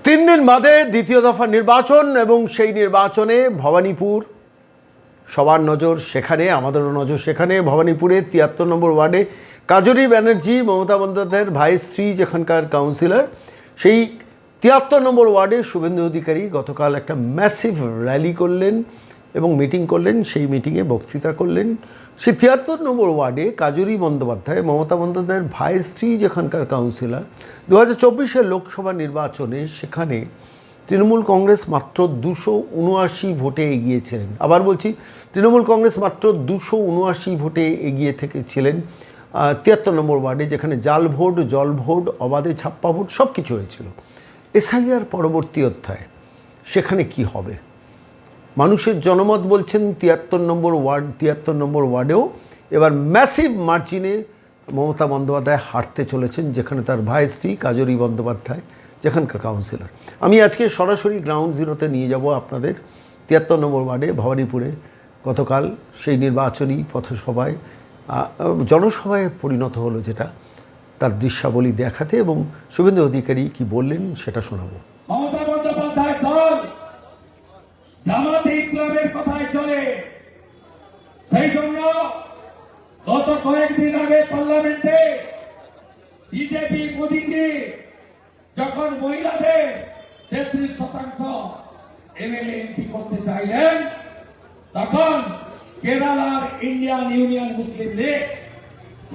তিন দিন বাদে দ্বিতীয় দফা নির্বাচন এবং সেই নির্বাচনে ভবানীপুর সবার নজর সেখানে, আমাদেরও নজর সেখানে। ভবানীপুরে ৭৩ নম্বর ওয়ার্ডে কাজরি ব্যানার্জি, মমতা বন্দ্যোপাধ্যায়ের ভাই স্ত্রী যেখানকার কাউন্সিলর, সেই ৭৩ নম্বর ওয়ার্ডে শুভেন্দু অধিকারী গতকাল একটা ম্যাসিভ র্যালি করলেন এবং মিটিং করলেন। সেই মিটিংয়ে বক্তৃতা করলেন। সেই ৭৩ নম্বর ওয়ার্ডে কাজরি বন্দ্যোপাধ্যায়, মমতা বন্দ্যোপাধ্যায়ের ভাই স্ত্রী যেখানকার কাউন্সিলর, ২০২৪-এর লোকসভা নির্বাচনে সেখানে তৃণমূল কংগ্রেস মাত্র ২৭৯ ভোটে এগিয়েছিলেন। আবার বলছি, তৃণমূল কংগ্রেস মাত্র ২৭৯ ভোটে এগিয়ে থেকেছিলেন ৭৩ নম্বর ওয়ার্ডে, যেখানে জাল ভোট, জল ভোট, অবাধে ছাপ্পা ভোট সব কিছু হয়েছিল। এসআইআর পরবর্তী অধ্যায়, সেখানে কি হবে? মানুষের জনমত বলছেন ৭৩ নম্বর ওয়ার্ডেও এবার ম্যাসিভ মার্জিনে মমতা বন্দ্যোপাধ্যায় হারতে চলেছেন, যেখানে তার ভাই স্ত্রী কাজরি বন্দ্যোপাধ্যায় যেখানকার কাউন্সিলর। আমি আজকে সরাসরি গ্রাউন্ড জিরোতে নিয়ে যাব আপনাদের ৭৩ নম্বর ওয়ার্ডে ভবানীপুরে গতকাল সেই নির্বাচনী পথসভায়, জনসভায় পরিণত হলো যেটা, তার দৃশ্যাবলী দেখাতে এবং শুভেন্দু অধিকারী কি বললেন সেটা শোনাবো। মমতা বন্দ্যোপাধ্যায় দল জামাতে ইসলামের কথায় চলে, সেই জন্য গত কয়েকদিন আগে পার্লামেন্টে বিজেপি মোদীজি যখন মহিলাদের ৩৩% এমএলএ এমপি করতে চাইলেন, তখন কেরালার ইন্ডিয়ান ইউনিয়ন মুসলিম লীগ,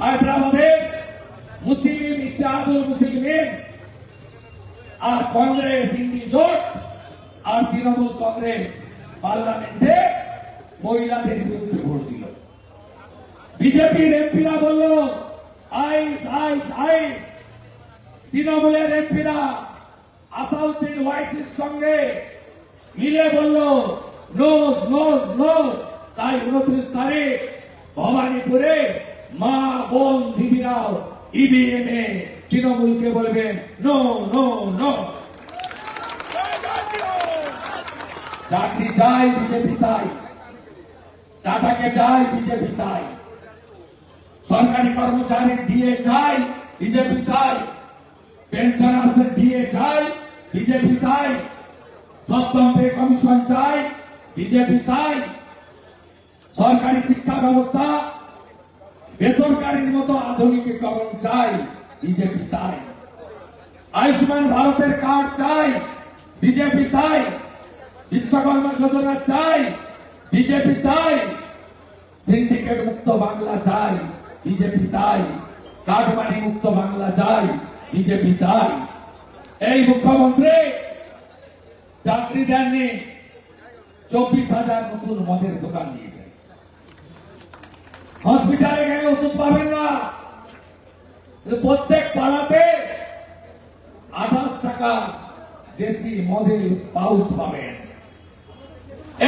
হায়দ্রাবাদের মুসলিম ইত্তেহাদুল মুসলিমিন আর কংগ্রেস ইন্ডি জোট আর তৃণমূল কংগ্রেস পার্লামেন্টে মহিলাদের বিরুদ্ধে ভোট দিল। বিজেপির এমপিরা বলল আইস আইস আইস, তৃণমূলের এমপিরা আসাউদ্দিন ওয়াইসির সঙ্গে মিলে বলল নোজ নোজ নোজ। তাই ২৯ তারিখ ভবানীপুরে মা বোন দিদিরাও ইভিএম এ তৃণমূলকে বলবেন নো নো নো। চাকরি চাই বিজেপি তাই, টাটাকে চাই বিজেপি তাই, সরকারি কর্মচারী দিয়ে চাই বিজেপি তাই, পেনশনার্সের দিয়ে চাই বিজেপি তাই, সপ্তম পে কমিশন চাই বিজেপি তাই, সরকারি শিক্ষা ব্যবস্থা বেসরকারির মতো আধুনিকীকরণ চাই বিজেপি তাই, আয়ুষ্মান ভারতের কার্ড চাই বিজেপি তাই, বিশ্বকর্মা যোজনা চাই বিজেপি তাই, সিন্ডিকেট মুক্ত বাংলা চাই বিজেপি তাই, কাঠমানি মুক্ত বাংলা চাই বিজেপি তাই। এই মুখ্যমন্ত্রী চাকরি দেননি, ২৪,০০০ নতুন মদের দোকান দিয়েছেন। হসপিটালে গেলে ওষুধ পাবেন না, প্রত্যেক পাড়াতে ২৮ টাকা দেশি মদের পাউচ পাবেন।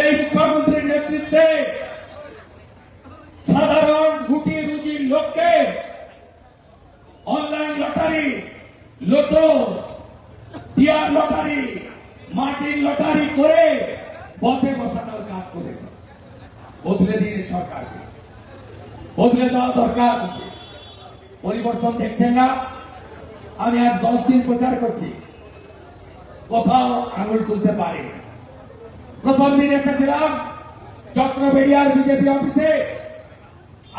এই মুখ্যমন্ত্রীর নেতৃত্বে সাধারণ গুটি রুজির লোককে অনলাইন লটারি, লোটো, টিয়ার লটারি, মাটির লটারি করে পথে বসানোর কাজ করেছে। বদলে দিন সরকারকে, বদলে দেওয়া দরকার। পরিবর্তন দেখছেন না? আমি আজ ১০ দিন প্রচার করছি, কোথাও আঙুল তুলতে পারে। প্রথম দিন এসেছিলাম চক্রবেড়িয়ার বিজেপি অফিসে,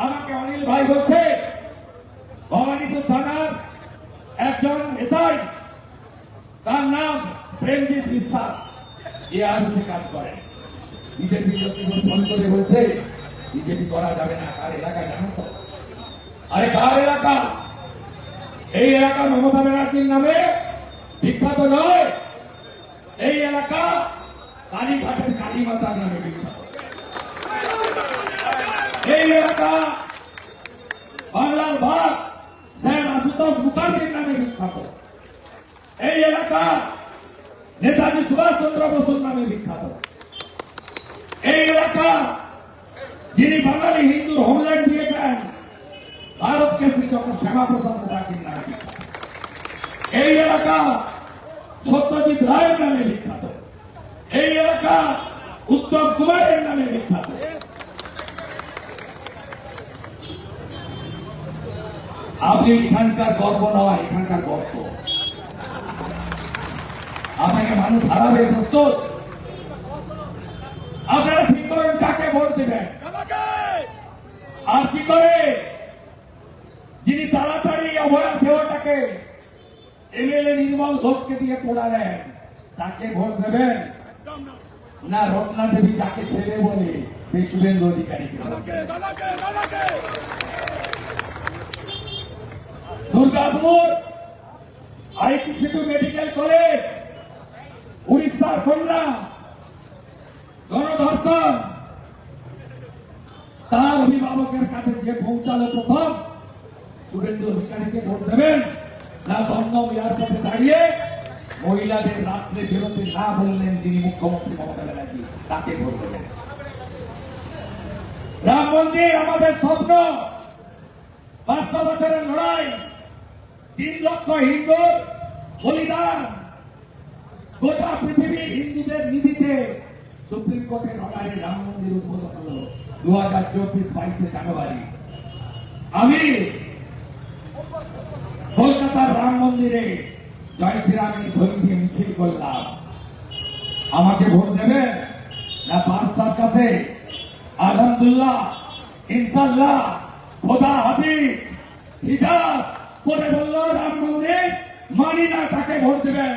আমাকে অনিল ভাই বলছে ভবানীপুর থানার একজন এসআই, তার নাম প্রেমজিৎ বিশ্বাস, এ অফিসে কাজ করেন। বিজেপি ফোন করে বলছে বিজেপি করা যাবে না। কার এলাকা জানো তো? আরে কার এলাকা? এই এলাকা মমতা ব্যানার্জির নামে বিখ্যাত নয়, এই এলাকা কালীঘাটের কালীমাতার নামে বিখ্যাত। এই এলাকা বাংলার ভাগ স্যার আশুতোষ মুখার্জির নামে বিখ্যাত। এই এলাকা নেতাজি সুভাষ চন্দ্র বসুর নামে বিখ্যাত। এই এলাকা যিনি বাঙালি হিন্দুর হোমল্যান্ড দিয়েছেন ভারত কেশরী যখন শ্যামাপ্রসাদ মুখার্জির নামে বিখ্যাত। এই এলাকা সত্যজিৎ রায়ের নামে বিখ্যাত। এই এলাকা উত্তম কুমারের নামে বিখ্যাত। আপনি এখানকার গর্ব নয়, এখানকার গর্ব। আপনাকে মানুষ হারাবে প্রস্তুত? আপনারা ঠিক করেন কাকে ভোট দেবেন। আর কি করে যিনি তাড়াতাড়ি অভয়া দেহটাকে এমএলএ নির্মল ঘোষকে দিয়ে পোড়ালেন তাকে ভোট দেবেন, না রত্না দেবী যাকে ছেলে বলে সেই শুভেন্দু অধিকারীকে? দুর্গাপুর আইটি সেতু মেডিকেল কলেজ, উড়িষ্যার কন্যা গণধর্ষণ, তার অভিভাবকের কাছে যে পৌঁছালো প্রথম শুভেন্দু অধিকারীকে ভোট দেবেন, না দমদম এয়ারপোর্টে দাঁড়িয়ে মহিলাদের রাত্রে বেরোতে না বললেন যিনি মুখ্যমন্ত্রী মমতা ব্যানার্জি তাকে ভোট দেবেন? রাম মন্দির আমাদের স্বপ্ন, 500 বছরের লড়াই, 3 লক্ষ হিন্দুর বলিদান, গোটা পৃথিবীর হিন্দুদের নিধিতে সুপ্রিম কোর্টের অর্ডারে রাম মন্দির উদ্বোধন হল 2024 22 জানুয়ারি। আমি কলকাতার রাম মন্দিরে জয় শ্রীরামের ধ্বনি দিয়ে মিছিল করলাম। আমাকে ভোট দেবেন, না পাঁচ সার্কাসে আলহামদুলিল্লাহ ইনশাল্লাহ খোদা হাফিজ হিজাব করে বলল রাম মন্দির মানি না তাকে ভোট দেবেন?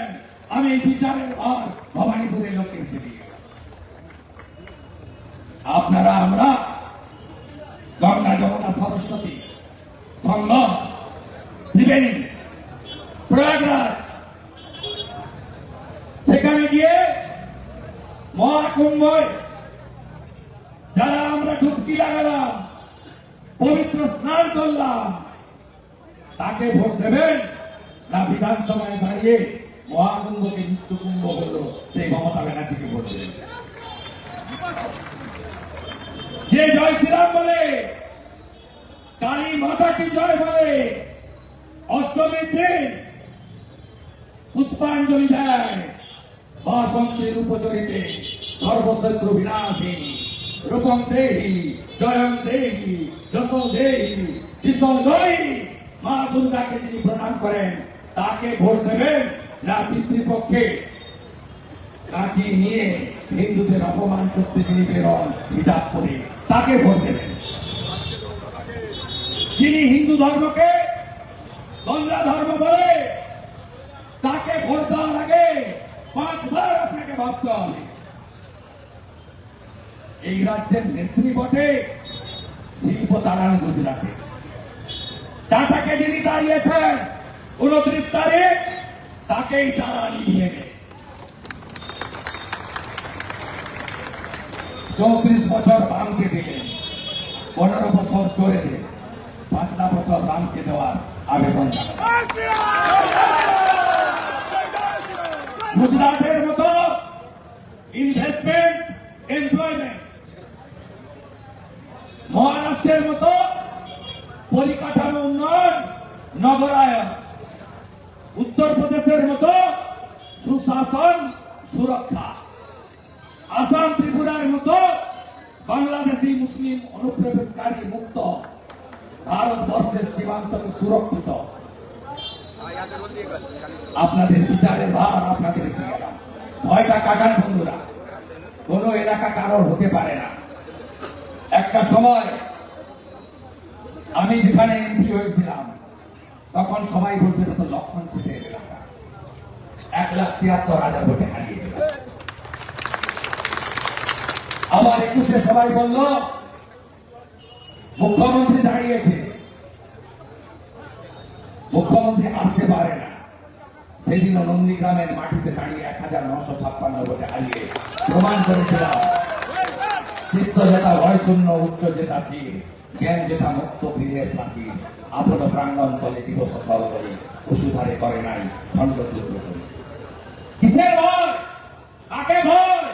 আমি বিচারের ভার ভবানীপুরের লোকের দিই। আপনারা আমরা গঙ্গা যমুনা সরস্বতী সংগম ত্রিবেণী প্রয়াগরাজ সেখানে গিয়ে মহাকুম্ভয় যারা আমরা ডুবকি লাগালাম, পবিত্র স্নান করলাম, তাকে ভোট দেবেন, না বিধানসভায় দাঁড়িয়ে মহাকুম্ভকে মৃত্যুকুম্ভ হলো সেই মমতা ব্যানার্জিকে ভোট দেবেন? যে জয় শ্রীরাম বলে, কালী মাতা কি জয় বলে, অষ্টমীর দিন পুষ্পাঞ্জলি দেয় বাসন্তের উপচরিতে সর্বশত্রু বিনাশিনী রূপম দেহি জয়ম দেহি যশ দেহি দিশ দেহি, মা দুর্গাকে যিনি প্রণাম করেন তাকে ভোট দেবেন, না পিতৃপক্ষে কাঁচি নিয়ে হিন্দুদের অপমান করতে যিনি বেরোন হিজাব করে তাকে ভোট দেবেন? যিনি হিন্দু ধর্মকে গঙ্গা ধর্ম বলে তাকে ভোট দেওয়ার আগে 5 বার আপনাকে ভাবতে হবে। এই রাজ্যের নেত্রী বটে, শিল্প তাড়ান গুজরাটে। টাটাকে যিনি দাঁড়িয়েছেন 29 তারিখ, তাকেই তারা নিয়ে 34 বছর বামকে দিলেন, 15 বছর করে দিলেন, 5টা বছর বামকে দেওয়ার আবেদন জানালেন। গুজরাটের মতো ইনভেস্টমেন্ট এমপ্লয়মেন্ট, মহারাষ্ট্রের মতো পরিকাঠামো উন্নয়ন নগরায়ন, উত্তরপ্রদেশের মতো সুশাসন সুরক্ষা, আসাম ত্রিপুরার মতো বাংলাদেশি মুসলিম অনুপ্রবেশকারী মুক্ত, ভারতবর্ষের সীমান্তকে সুরক্ষিত। আপনাদের বিচারের ভার আপনাদের দিয়ে গেলাম। ভয়টা কাটান বন্ধুরা, কোন এলাকা কারোর হতে পারে না। একটা সময় আমি যেখানে এমপি হয়েছিলাম তখন সবাই বলতে হতো লক্ষণ সেটের এলাকা, 1,73,000 ভোটে হারিয়েছিল। আবার 21-এ সবাই বলল মুখ্যমন্ত্রী দাঁড়িয়েছে, মুখ্যমন্ত্রী আসতে পারে না। সেদিন নন্দীগ্রামের মাটিতে দাঁড়িয়ে 1,956 ভোটে হারিয়ে প্রমাণ করেছিলাম চিত্ত যেটা ভয় শূন্য, উচ্চ যেটা শির, জ্ঞান যেটা মুক্ত গৃহের প্রাচীর, আপন প্রাঙ্গণ তলে দিবস সর্বরি পশুধারে করে নাই খণ্ড দুর্গ করি। কিসের ভয়? কাকে ভয়?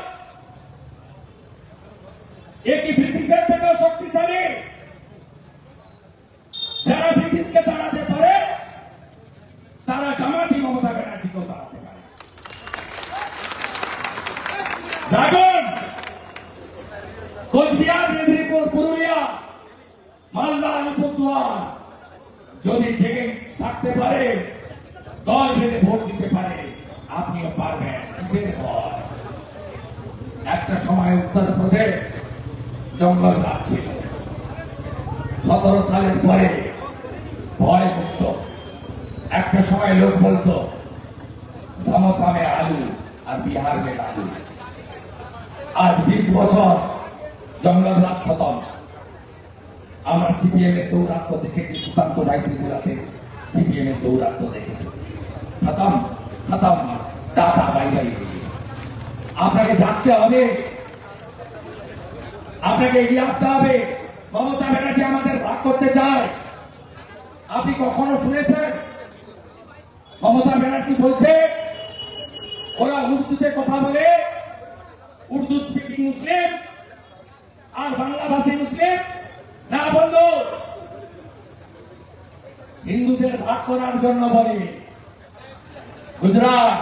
এ কি ব্রিটিশের থেকেও শক্তিশালী? যারা ব্রিটিশকে তাড়াতে পারে তারা জামাতি মমতা ব্যানার্জিকেও তাড়াতে পারে। ড্রাগন কোচবিহার, মেদিনীপুর, পুরুলিয়া, মালদা, আলিপুরদুয়ার যদি জেগে থাকতে পারে, দল বেঁধে ভোট দিতে পারে, আপনিও পারবেন। কিসের ভয়? একটা সময় উত্তরপ্রদেশ জঙ্গল রাজ ছিল। 17 সালের পরে ভয় মুক্ত। একটা সময় লোক বলতো समोसा में आलू और बिहार में आलू। आज 20 বছর জঙ্গল রাজ খতম। আমরা সিপিএম এর দৌরাত্ম দেখেছি, সুশান্ত রায় ত্রিপুরাতে সিপিএম এর দৌরাত্ম দেখেছি। খতম খতম, টাটা বাই বাই। আপনাকে জানতে হবে, আপনাকে এগিয়ে আসতে হবে। মমতা ব্যানার্জি আমাদের ভাগ করতে চায়। আপনি কখনো শুনেছেন মমতা ব্যানার্জি বলছে ওরা উর্দুতে কথা বলে, উর্দু স্পিকিং মুসলিম আর বাংলাভাষী মুসলিম? না বন্ধু, হিন্দুদের ভাগ করার জন্য বলে। গুজরাট,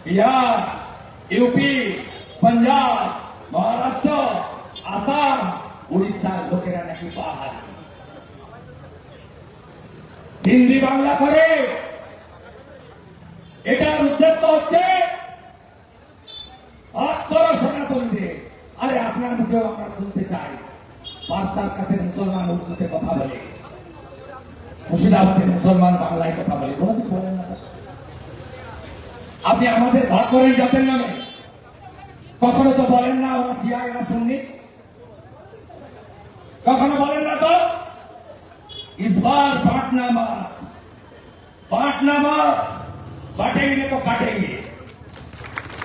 বিহার, ইউপি, পাঞ্জাব, মহারাষ্ট্র, আসাম, উড়িষ্যার লোকেরা নাকি পাহাড়ি। হিন্দি বাংলা করে এটার উদ্দেশ্য হচ্ছে ভাগ করো সনাতনীদের। আরে আপনার মুখেও আমরা শুনতে চাই। পাঁচসার কাছে মুসলমান উর্দুতে কথা বলে, মুর্শিদাবাদের মুসলমান বাংলায় কথা বলে, কোনদিন বলেন না। আপনি আমাদের ভাগ করেন জাতের নামে, কখনো তো বলেন না ওরা শিয়া এরা সুন্নি, কখনো বলেন না তো। इस बार बांटना मत, बांटेंगे तो काटेंगे।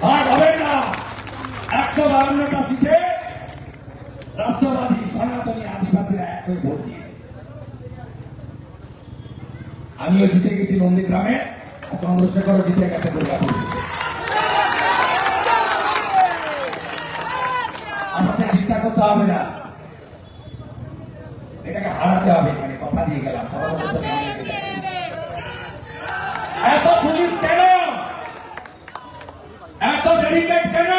भाग হবে না। 152টা সিটে রাষ্ট্রবাদী সনাতনী আদিবাসীরা একই ভোট দিয়েছে। আমিও জিতে গেছি নন্দীগ্রামে, চন্দ্রশেখর জিতে গেছে দুর্গাপুর। আমাদের চিন্তা করতে হবে না, এটাকে হারাতে হবে। মানে কথা দিয়ে গেলাম। এত পুলিশ কেন, এত ডেলিগেট কেন?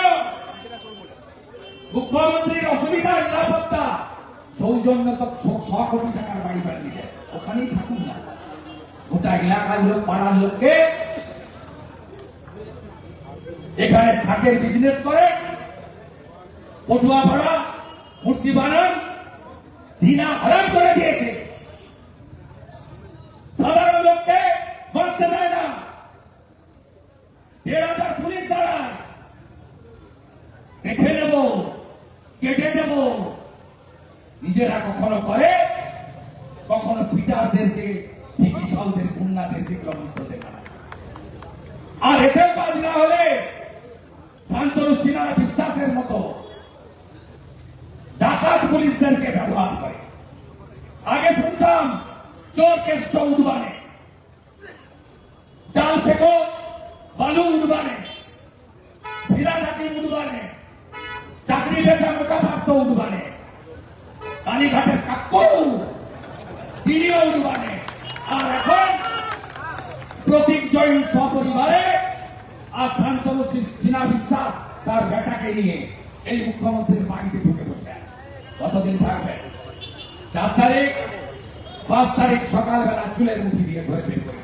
মুখ্যমন্ত্রীর অসুবিধা, নিরাপত্তা, সৌজন্য তো 100 কোটি টাকার বাড়ি বানিয়ে দেয়, ওখানেই থাকুন না। গোটা এলাকার লোক, পাড়ার লোককে এখানে শাকের বিজনেস করে, পটুয়া ভাড়া, মূর্তি বানান, জিনা হারাম করে দিয়েছে। সাধারণ লোককে বাঁচতে দেয় না। 1,500 পুলিশ দাঁড়ায়, দেখে নেব, কেটে দেব। নিজেরা কখনো করে, কখনো পিটারদেরকে, বিকিশালদের, গুন্ডাদেরকে গ্রহণ করতে পারে। আর এতে কাজ না হলে শান্তনু সিনহা বিশ্বাসের মতো ডাকাত পুলিশদেরকে ব্যবহার করে। আগে শুনতাম চোর কেষ্ট উঠবানে, জাল ফেকো, বালু উঠবানে, ভিড়াঘাটি উঠবানে, চাকরি পেশা মোটাপাত্র উঠবানে, কালীঘাটের কাক্কু তিনিও উঠবানে। আর এখন প্রতীক জৈন সপরিবারে আর শান্তনু সিনহা বিশ্বাস তার বেটাকে নিয়ে এই মুখ্যমন্ত্রীর বাড়িতে ঢুকে বসে আছে। কতদিন থাকবে? 4 তারিখ, 5 তারিখ সকালবেলা চুলের মুঠি দিয়ে ধরে বের করে